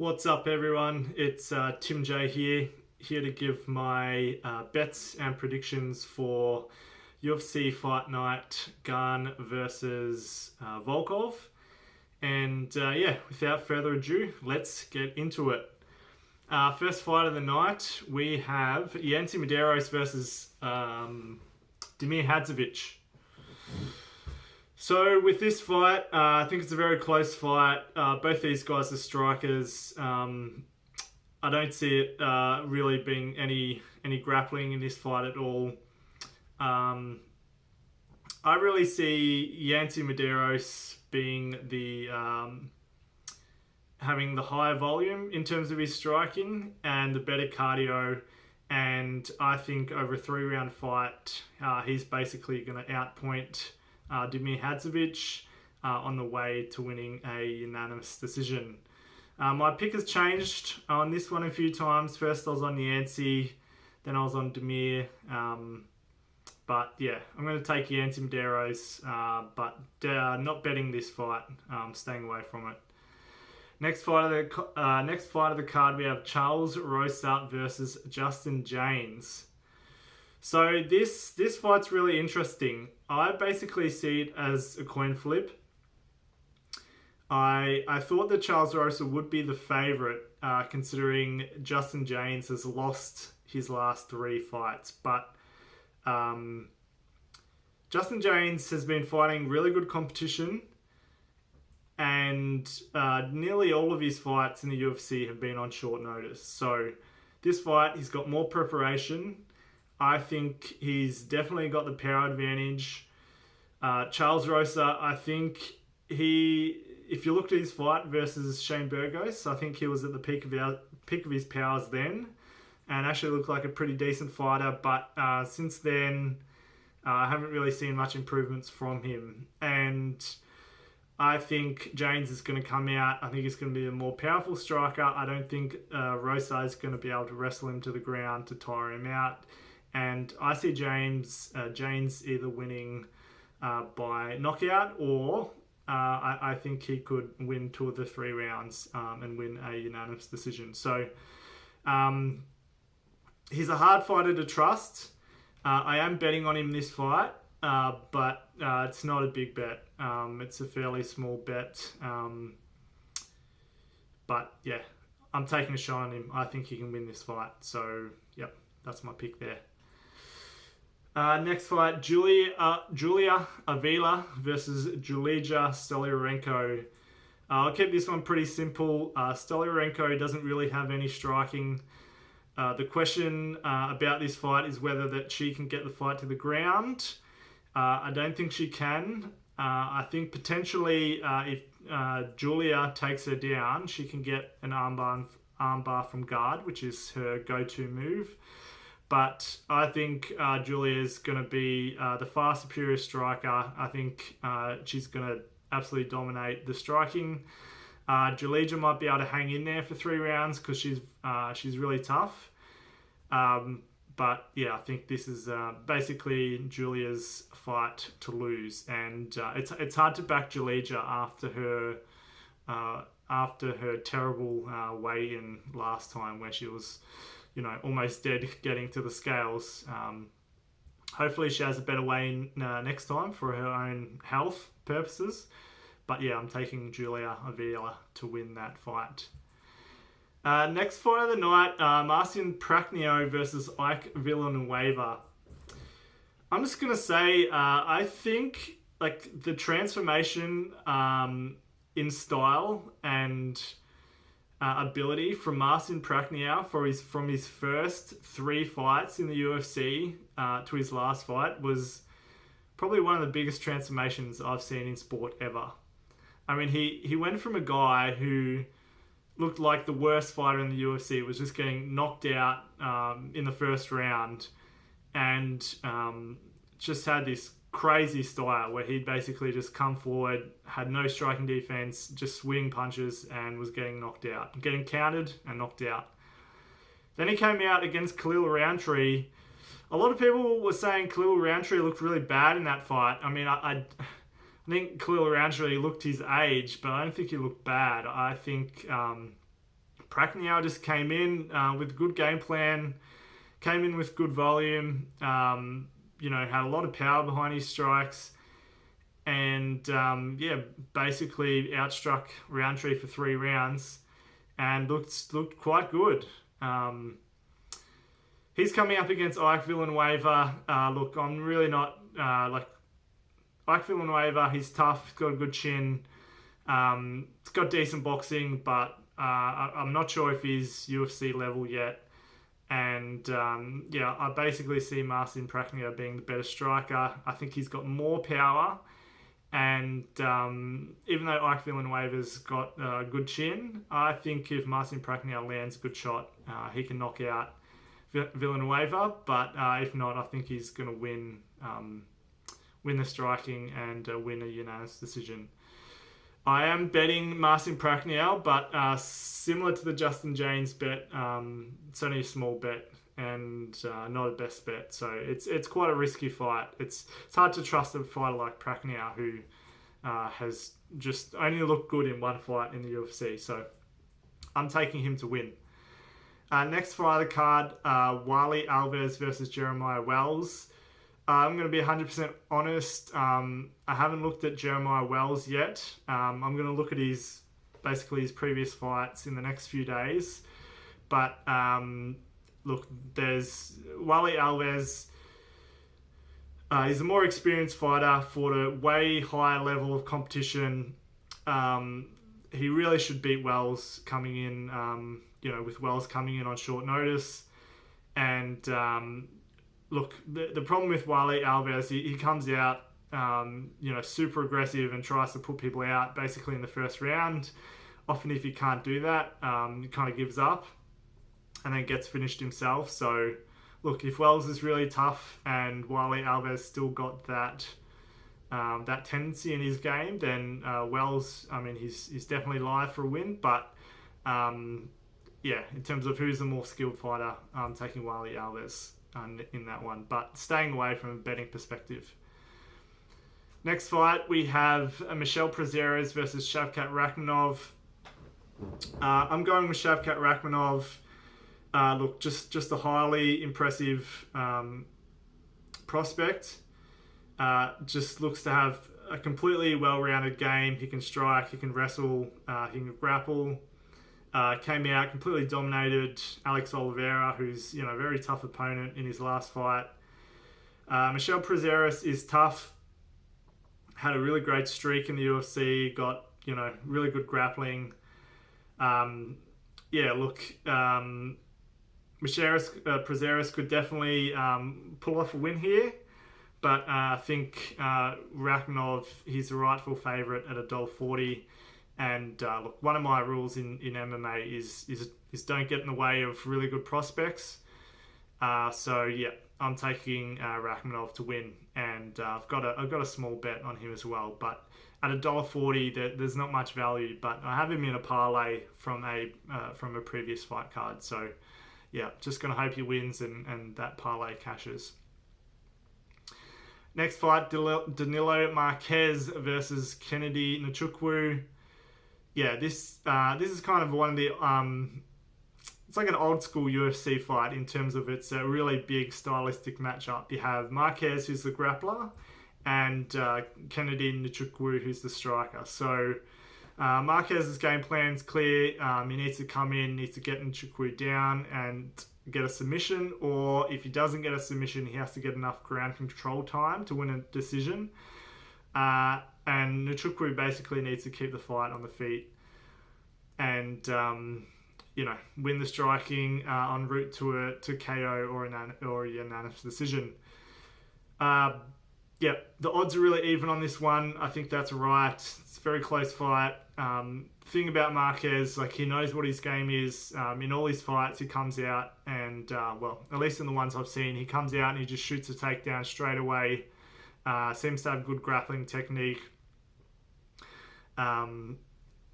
What's up, everyone? It's Tim J here to give my bets and predictions for UFC Fight Night Gane versus Volkov. And without further ado, let's get into it. First fight of the night, we have Yancy Medeiros versus Damir Hadzovic. So with this fight, I think it's a very close fight. Both these guys are strikers. I don't see it really being any grappling in this fight at all. I really see Yancy Medeiros being the having the higher volume in terms of his striking and the better cardio. And I think over a 3-round fight, he's basically going to outpoint Damir Hadzovic on the way to winning a unanimous decision. My pick has changed on this one a few times. First I was on Yancy, then I was on Damir. But yeah, I'm going to take Yancy Medeiros, but not betting this fight, staying away from it. Next fight of the card, we have Charles Rosa versus Justin James. So this fight's really interesting. I basically see it as a coin flip. I thought that Charles Rosa would be the favourite, considering Justin James has lost his last 3 fights. But Justin James has been fighting really good competition, and nearly all of his fights in the UFC have been on short notice. So this fight, he's got more preparation. I think he's definitely got the power advantage. Charles Rosa, I think if you looked at his fight versus Shane Burgos, I think he was at the peak of his powers then, and actually looked like a pretty decent fighter. But since then, I haven't really seen much improvements from him. And I think James is going to come out. I think he's going to be a more powerful striker. I don't think Rosa is going to be able to wrestle him to the ground to tire him out. And I see James either winning by knockout, or I think he could win 2 of the 3 rounds and win a unanimous decision. So he's a hard fighter to trust. I am betting on him this fight, but it's not a big bet. It's a fairly small bet. But yeah, I'm taking a shot on him. I think he can win this fight. So yep, that's my pick there. Next fight, Julia Avila versus Julija Stoliarenko. I'll keep this one pretty simple. Stoliarenko doesn't really have any striking. The question about this fight is whether that she can get the fight to the ground. I don't think she can. I think potentially if Julia takes her down, she can get an armbar from guard, which is her go-to move. But I think Julia is going to be the far superior striker. I think she's going to absolutely dominate the striking. Julija might be able to hang in there for 3 rounds because she's really tough. But yeah, I think this is basically Julia's fight to lose, and it's hard to back Julija after her terrible weigh-in last time, where she was, almost dead getting to the scales. Hopefully she has a better weigh-in next time for her own health purposes. But yeah, I'm taking Julia Avila to win that fight. Next fight of the night, Marcin Prachnio versus Ike Villanueva. I'm just going to say, I think the transformation in style and ability from Marcin Prachnio from his first 3 fights in the UFC to his last fight was probably one of the biggest transformations I've seen in sport ever. I mean, he went from a guy who looked like the worst fighter in the UFC, was just getting knocked out in the first round, and just had this crazy style where he'd basically just come forward, had no striking defense, just swing punches, and was getting knocked out, getting countered and knocked out. Then he came out against Khalil Rountree. A lot of people were saying Khalil Rountree looked really bad in that fight. I mean, I think Khalil Rountree looked his age, but I don't think he looked bad. I think Prachnio just came in with a good game plan, came in with good volume, had a lot of power behind his strikes, and basically outstruck Roundtree for 3 rounds and looked quite good. He's coming up against Ike Villanueva. Look, I'm really not Ike Villanueva. He's tough. He's got a good chin. He's got decent boxing, but I'm not sure if he's UFC level yet. And I basically see Marcin Prachnio being the better striker. I think he's got more power. And even though Ike Villanueva's got a good chin, I think if Marcin Prachnio lands a good shot, he can knock out Villanueva. But if not, I think he's going to win the striking and win a unanimous decision. I am betting Marcin Prachnio, but similar to the Justin James bet, it's only a small bet and not a best bet. So it's quite a risky fight. It's hard to trust a fighter like Prachnio who has just only looked good in one fight in the UFC. So I'm taking him to win. Next fight of the card, Wally Alves versus Jeremiah Wells. I'm going to be 100% honest. I haven't looked at Jeremiah Wells yet. I'm going to look at his previous fights in the next few days. But look, there's Wally Alves. He's a more experienced fighter, fought a way higher level of competition. He really should beat Wells coming in, with Wells coming in on short notice. And look, the problem with Wally Alves, he comes out, super aggressive and tries to put people out basically in the first round. Often if he can't do that, he kind of gives up and then gets finished himself. So look, if Wells is really tough and Wally Alves still got that tendency in his game, then Wells, he's definitely live for a win. But in terms of who's the more skilled fighter, I'm taking Wally Alves in that one, but staying away from a betting perspective. Next fight, we have Michel Prazeres versus Shavkat Rakhmonov. I'm going with Shavkat Rakhmonov. Look, just a highly impressive prospect. Just looks to have a completely well-rounded game. He can strike, he can wrestle, he can grapple. Came out, completely dominated Alex Oliveira, who's a very tough opponent in his last fight. Michel Prazeres is tough. Had a really great streak in the UFC. Got really good grappling. Prazeres could definitely pull off a win here, but I think Rakhmonov, he's the rightful favourite at $1.40. And look, one of my rules in MMA is don't get in the way of really good prospects. I'm taking Rakhmonov to win, and I've got a small bet on him as well. But at $1.40, there's not much value. But I have him in a parlay from a previous fight card. So just gonna hope he wins and that parlay cashes. Next fight, Danilo Marquez versus Kennedy Nzechukwu. This is kind of one of the it's like an old school UFC fight in terms of it's a really big stylistic matchup. You have Marquez, who's the grappler, and Kennedy Nzechukwu, who's the striker. So Marquez's game plan's clear. He needs to come in, needs to get Nzechukwu down and get a submission, or if he doesn't get a submission, he has to get enough ground control time to win a decision. And Nzechukwu basically needs to keep the fight on the feet and, win the striking en route to KO or a unanimous decision. The odds are really even on this one. I think that's right. It's a very close fight. Thing about Marquez, he knows what his game is. In all his fights, he comes out and, at least in the ones I've seen, he comes out and he just shoots a takedown straight away. Seems to have good grappling technique.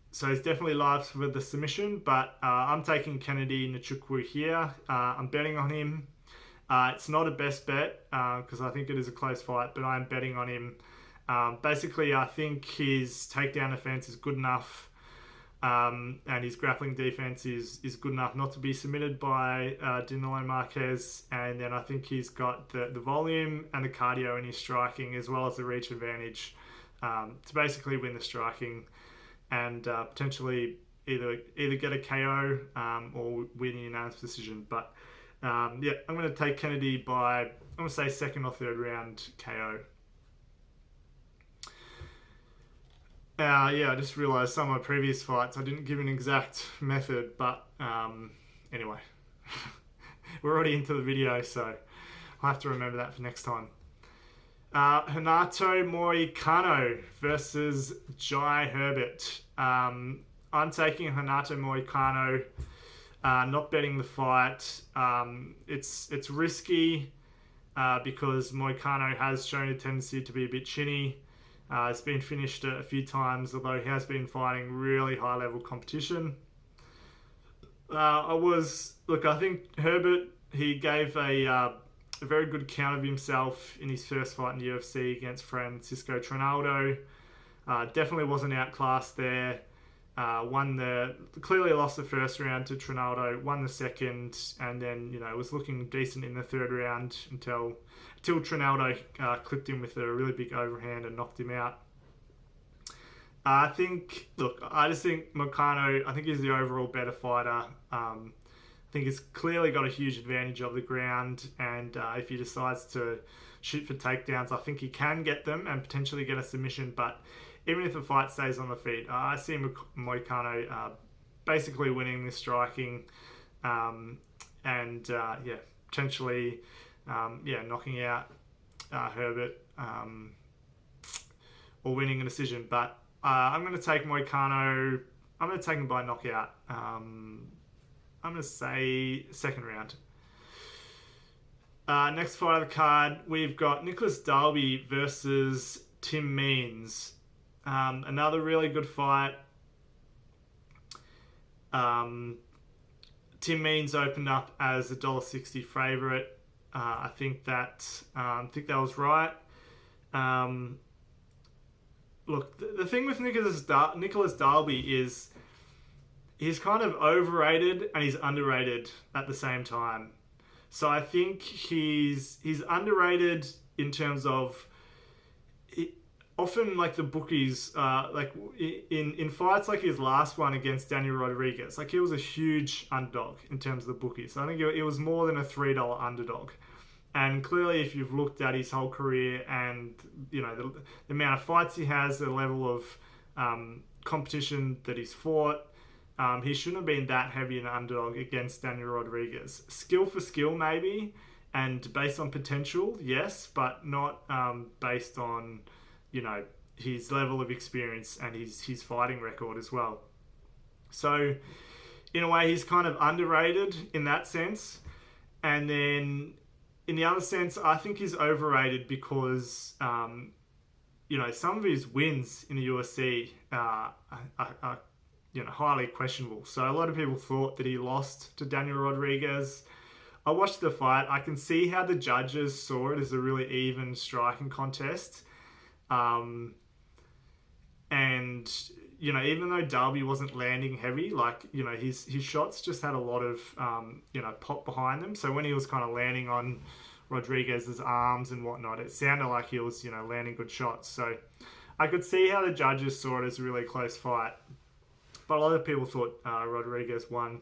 So he's definitely live with the submission, but I'm taking Kennedy Nzechukwu here. I'm betting on him. It's not a best bet because I think it is a close fight, but I'm betting on him. Basically, I think his takedown defense is good enough And his grappling defense is good enough not to be submitted by Danilo Marquez. And then I think he's got the volume and the cardio in his striking, as well as the reach advantage, to basically win the striking and potentially either get a KO or win a unanimous decision. But yeah, I'm going to take Kennedy by, I'm going to say second or third round KO. Yeah, I just realised some of my previous fights I didn't give an exact method, but anyway, we're already into the video, so I'll have to remember that for next time. Renato Moicano versus Jai Herbert. I'm taking Renato Moicano, not betting the fight. It's risky because Moicano has shown a tendency to be a bit chinny. It's been finished a few times, although he has been fighting really high-level competition. I think Herbert, he gave a very good account of himself in his first fight in the UFC against Francisco Trinaldo. Definitely wasn't outclassed there. Clearly lost the first round to Trinaldo, won the second, and then was looking decent in the third round until Trinaldo clipped him with a really big overhand and knocked him out. I just think Moicano, I think he's the overall better fighter. I think he's clearly got a huge advantage of the ground, and if he decides to shoot for takedowns, I think he can get them and potentially get a submission. But even if the fight stays on the feet, I see Moicano basically winning this striking, potentially knocking out Herbert or winning a decision. But I'm going to take Moicano. I'm going to take him by knockout. I'm going to say second round. Next fight of the card, we've got Nicholas Dalby versus Tim Means. Another really good fight. Tim Means opened up as a $1.60 favourite. I think that was right. The thing with Nicholas Dalby is he's kind of overrated and he's underrated at the same time. So I think he's underrated in terms of often the bookies in fights like his last one against Daniel Rodriguez, he was a huge underdog in terms of the bookies. So I think it was more than a $3 underdog. And clearly, if you've looked at his whole career and the amount of fights he has, the level of competition that he's fought, he shouldn't have been that heavy an underdog against Daniel Rodriguez. Skill for skill, maybe, and based on potential, yes, but not based on his level of experience and his fighting record as well. So, in a way, he's kind of underrated in that sense, and then in the other sense, I think he's overrated because, some of his wins in the UFC are highly questionable. So a lot of people thought that he lost to Daniel Rodriguez. I watched the fight. I can see how the judges saw it as a really even striking contest. Even though Dalby wasn't landing heavy, his shots just had a lot of, pop behind them. So when he was kind of landing on Rodriguez's arms and whatnot, it sounded like he was, landing good shots. So I could see how the judges saw it as a really close fight. But a lot of people thought Rodriguez won.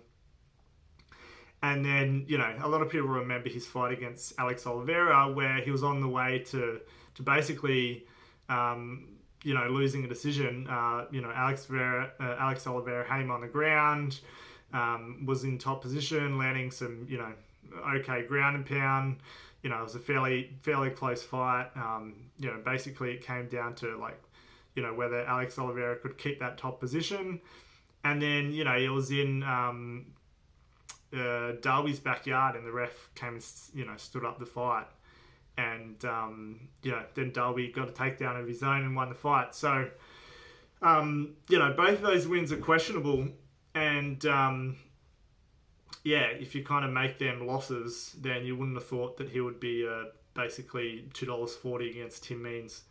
And then, a lot of people remember his fight against Alex Oliveira, where he was on the way to basically, losing a decision. Alex Oliveira had him on the ground, was in top position, landing some, okay ground and pound. It was a fairly close fight. Basically it came down to whether Alex Oliveira could keep that top position. And then, it was in Dalby's backyard and the ref came and, stood up the fight. And, then Dalby got a takedown of his own and won the fight. So, both of those wins are questionable. And, if you kind of make them losses, then you wouldn't have thought that he would be basically $2.40 against Tim Means.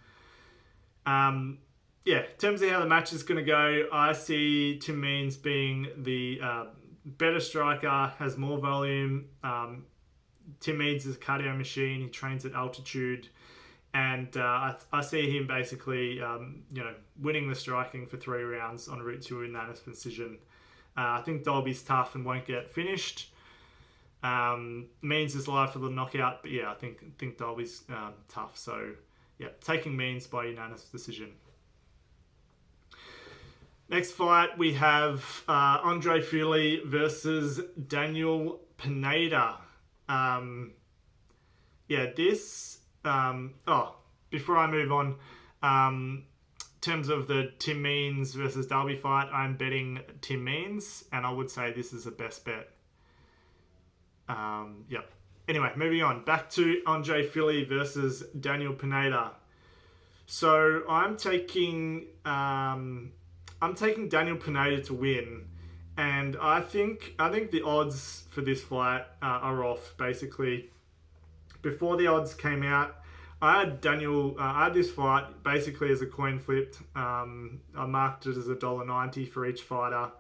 yeah, in terms of how the match is going to go, I see Tim Means being the better striker, has more volume. Tim Means is a cardio machine. He trains at altitude. And I see him basically, winning the striking for 3 rounds on route to a unanimous decision. I think Dolby's tough and won't get finished. Means is live for the knockout, but yeah, I think Dolby's tough. So yeah, taking Means by unanimous decision. Next fight, we have Andre Fili versus Daniel Pineda. Before I move on, in terms of the Tim Means versus Darby fight, I'm betting Tim Means, and I would say this is the best bet. Anyway, moving on. Back to Andre Fili versus Daniel Pineda. So I'm taking Daniel Pineda to win, and I think the odds for this fight are off. Basically, before the odds came out, I had this fight basically as a coin flip. I marked it as $1.90 for each fighter.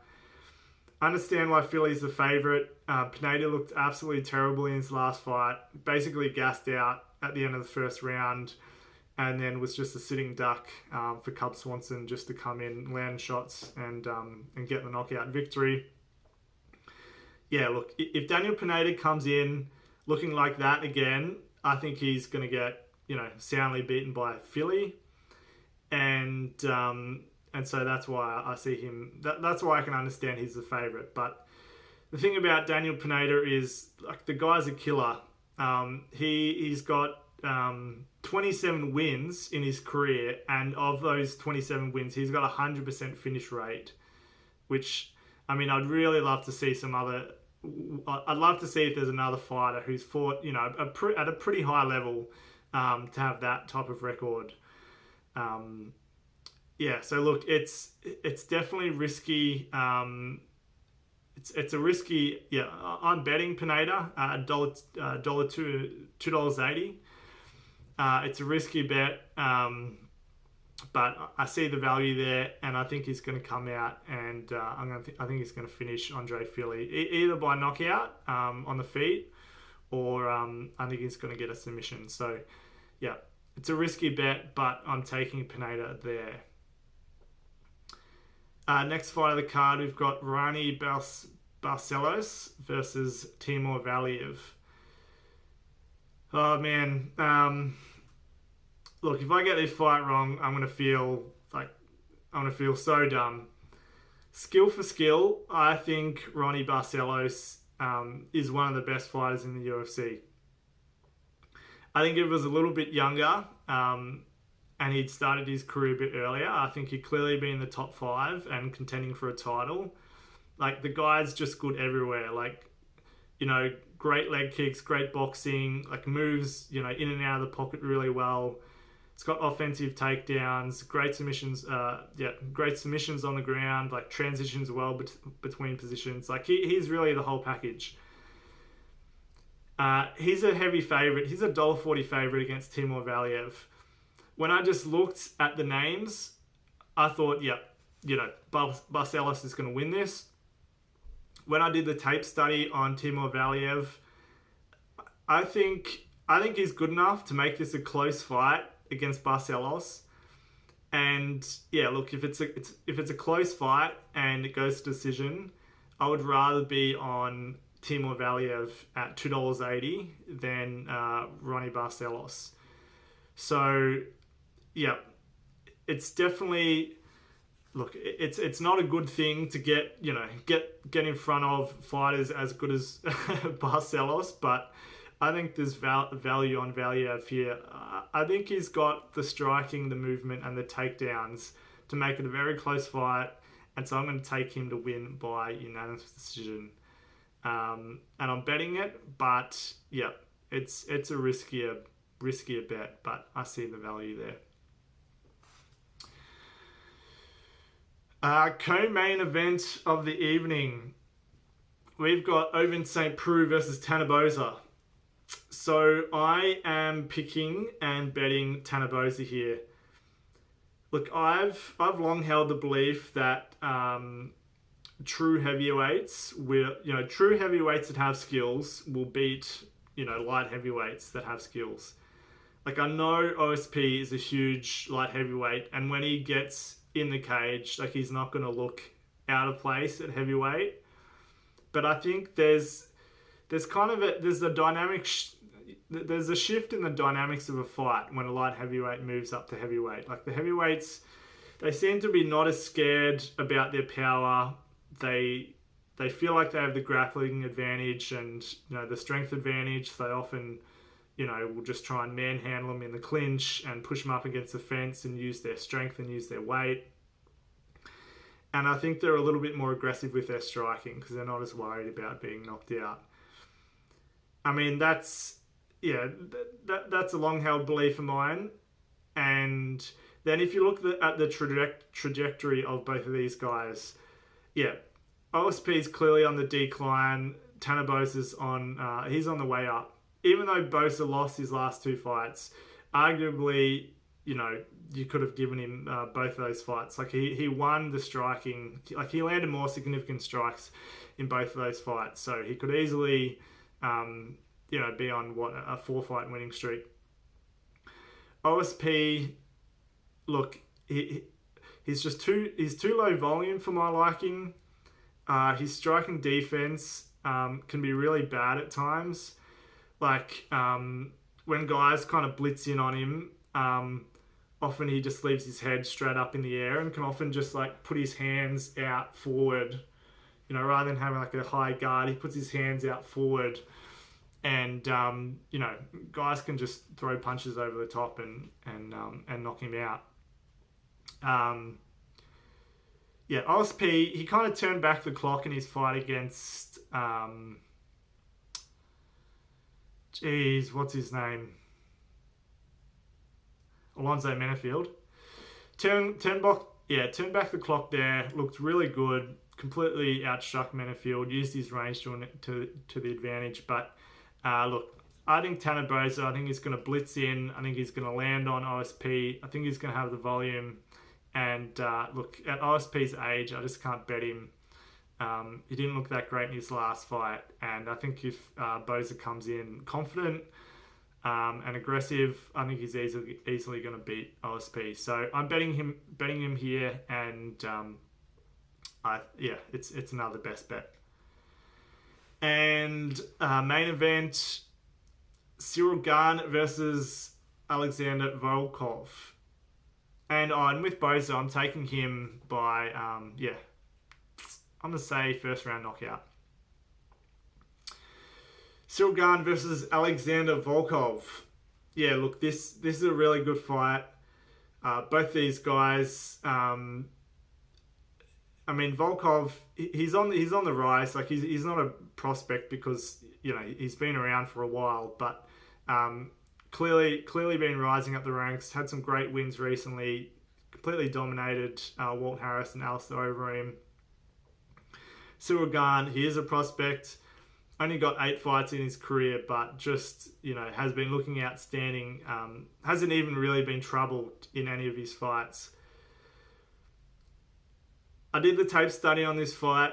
I understand why Philly's the favourite. Pineda looked absolutely terrible in his last fight. Basically gassed out at the end of the first round, and then was just a sitting duck for Cub Swanson just to come in, land shots, and get the knockout victory. Yeah, look, if Daniel Pineda comes in looking like that again, I think he's going to get soundly beaten by Philly, and so that's why I see him. That's why I can understand he's the favourite. But the thing about Daniel Pineda is, like, the guy's a killer. He's got 27 wins in his career, and of those 27 wins, he's got a 100% finish rate, which, I mean, I'd really love to see I'd love to see if there's another fighter who's fought, at a pretty high level, to have that type of record. So look, it's definitely risky. It's a risky. Yeah, I'm betting Pineda $2.80. It's a risky bet, but I see the value there, and I think he's going to come out, and I think he's going to finish Andre Fili either by knockout on the feet, or I think he's going to get a submission. So yeah, it's a risky bet, but I'm taking Pineda there. Next fight of the card, we've got Rani Barcelos versus Timur Valiev. Oh man, look, if I get this fight wrong, I'm gonna feel so dumb. Skill for skill, I think Ronnie Barcelos is one of the best fighters in the UFC. I think if he was a little bit younger, and he'd started his career a bit earlier, I think he'd clearly be in the top 5 and contending for a title. Like, the guy's just good everywhere. Like, great leg kicks, great boxing, like moves, in and out of the pocket really well. It's got offensive takedowns, great submissions, great submissions on the ground, like transitions well between positions. Like, he's really the whole package. He's a heavy favourite. He's a $1.40 favourite against Timur Valiev. When I just looked at the names, I thought, Barcelos is going to win this. When I did the tape study on Timur Valiev, I think he's good enough to make this a close fight against Barcelos. And yeah, look, if it's a close fight and it goes to decision, I would rather be on Timur Valiev at $2.80 than Ronnie Barcelos. So yeah, it's definitely, look, it's not a good thing to get in front of fighters as good as Barcelos, but I think there's value on Valiev here. I think he's got the striking, the movement, and the takedowns to make it a very close fight, and so I'm going to take him to win by unanimous decision. And I'm betting it, but yeah, it's a riskier bet, but I see the value there. Co-main event of the evening, we've got Ovince St. Preux versus Tanner Boser. So I am picking and betting Tanner Boser here. Look, I've long held the belief that true heavyweights true heavyweights that have skills will beat light heavyweights that have skills. Like, I know OSP is a huge light heavyweight, and when he gets in the cage, like, he's not going to look out of place at heavyweight. But I think there's a shift in the dynamics of a fight when a light heavyweight moves up to heavyweight. Like, the heavyweights, they seem to be not as scared about their power. They feel like they have the grappling advantage and the strength advantage. They often will just try and manhandle them in the clinch and push them up against the fence and use their strength and use their weight. And I think they're a little bit more aggressive with their striking because they're not as worried about being knocked out. I mean, that's a long-held belief of mine. And then if you look at the trajectory of both of these guys, OSP is clearly on the decline. Tanner Bose's he's on the way up. Even though Bosa lost his last two fights, arguably, you could have given him both those fights. Like, he won the striking. Like, he landed more significant strikes in both of those fights. So he could easily, be on a 4-fight winning streak. OSP, look, he's too low volume for my liking. His striking defense can be really bad at times. Like, when guys kind of blitz in on him, often he just leaves his head straight up in the air and can often just like put his hands out forward, rather than having like a high guard. He puts his hands out forward, and guys can just throw punches over the top and knock him out. OSP, he kind of turned back the clock in his fight against what's his name? Alonzo Menafield. Turned back the clock there. Looked really good. Completely outstruck Menafield. Used his range to the advantage. But look, I think Tanner Boser, I think he's going to blitz in. I think he's going to land on OSP. I think he's going to have the volume. And look, at OSP's age, I just can't bet him. He didn't look that great in his last fight. And I think if Boser comes in confident and aggressive, I think he's easily going to beat OSP. So I'm betting him here, and it's another best bet. And main event, Ciryl Gane versus Alexander Volkov. And I'm with Boser. I'm taking him by I'm going to say first round knockout. Ciryl Gane versus Alexander Volkov. Yeah, look, this is a really good fight. Both these guys. Volkov, he's on the rise. Like, he's not a prospect because he's been around for a while, but clearly been rising up the ranks. Had some great wins recently. Completely dominated Walt Harris and Alistair Overeem. Ciryl Gane, he is a prospect. Only got 8 fights in his career, but just, has been looking outstanding. Hasn't even really been troubled in any of his fights. I did the tape study on this fight,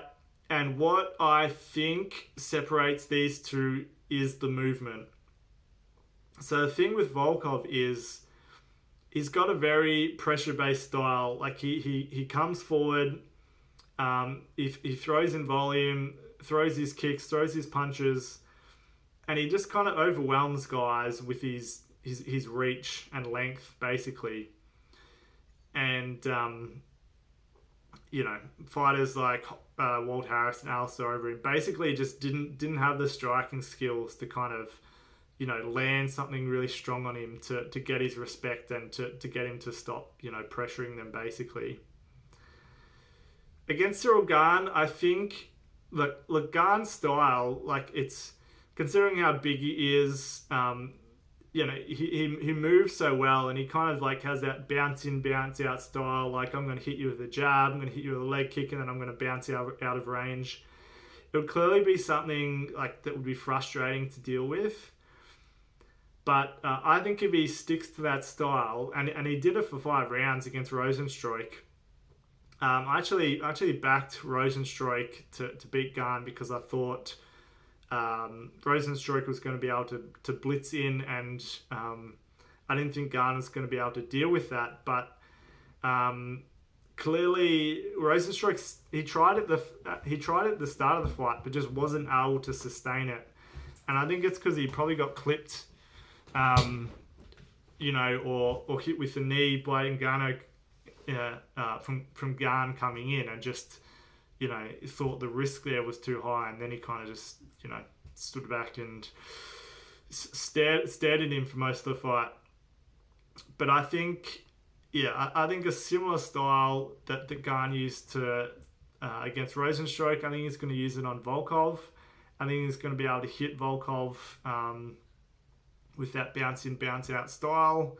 and what I think separates these two is the movement. So the thing with Volkov is he's got a very pressure-based style. Like, he comes forward, he throws in volume, throws his kicks, throws his punches, and he just kind of overwhelms guys with his reach and length, basically. And fighters like Walt Harris and Alistair Overeem basically just didn't have the striking skills to kind of land something really strong on him to get his respect and to get him to stop pressuring them, basically. Against Ciryl Gane, I think look, Gane's style, like, it's, considering how big he is, he moves so well, and he kind of like has that bounce in, bounce out style. Like, I'm going to hit you with a jab, I'm going to hit you with a leg kick, and then I'm going to bounce out of range. It would clearly be something like that would be frustrating to deal with. But I think if he sticks to that style, and he did it for 5 rounds against Rosenstruik. I actually backed Rosenstruik to beat Gane because I thought Rosenstruik was going to be able to blitz in, and I didn't think Gane was going to be able to deal with that. But clearly, Rosenstruik he tried at the start of the fight, but just wasn't able to sustain it. And I think it's because he probably got clipped, or hit with the knee by Ngannou from Gane coming in, and just thought the risk there was too high, and then he kind of just stood back and stared at him for most of the fight. But I think I think a similar style that Gane used against Rosenstruik, I think he's going to use it on Volkov. I think he's going to be able to hit Volkov with that bounce in, bounce out style.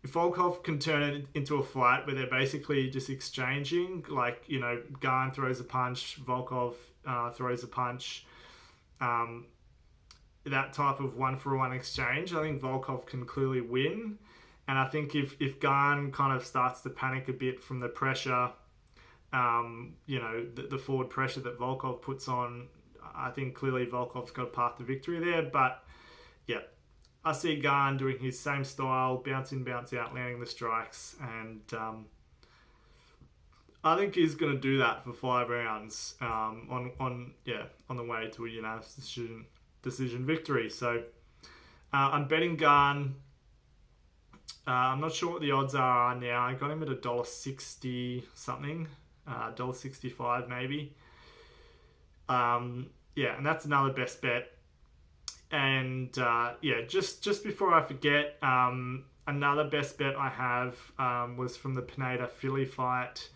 If Volkov can turn it into a fight where they're basically just exchanging, like, Gane throws a punch, Volkov throws a punch, that type of one-for-one exchange, I think Volkov can clearly win. And I think if Gane kind of starts to panic a bit from the pressure, the forward pressure that Volkov puts on, I think clearly Volkov's got a path to victory there. But yeah, I see Gane doing his same style, bounce in, bounce out, landing the strikes, and I think he's going to do that for 5 rounds on the way to a unanimous decision victory. So I'm betting Gane. I'm not sure what the odds are now. I got him at $1.60 something, $1.65 maybe. And that's another best bet. And just before I forget, another best bet I have was from the Pineda Philly fight,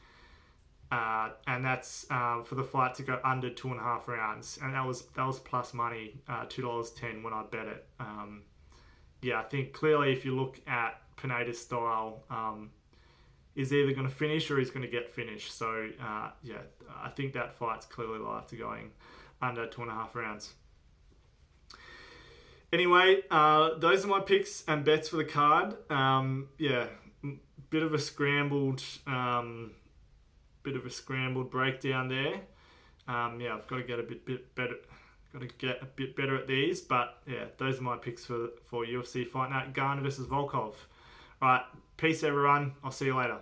and that's for the fight to go under 2.5 rounds, and that was plus money, $2.10 when I bet it. I think clearly if you look at Pineda's style, is either going to finish or he's going to get finished. So I think that fight's clearly live to going under 2.5 rounds. Anyway, those are my picks and bets for the card. Bit of a scrambled breakdown there. I've got to get a bit better. Got to get a bit better at these, but those are my picks for UFC Fight Night: Gane versus Volkov. All right, peace everyone. I'll see you later.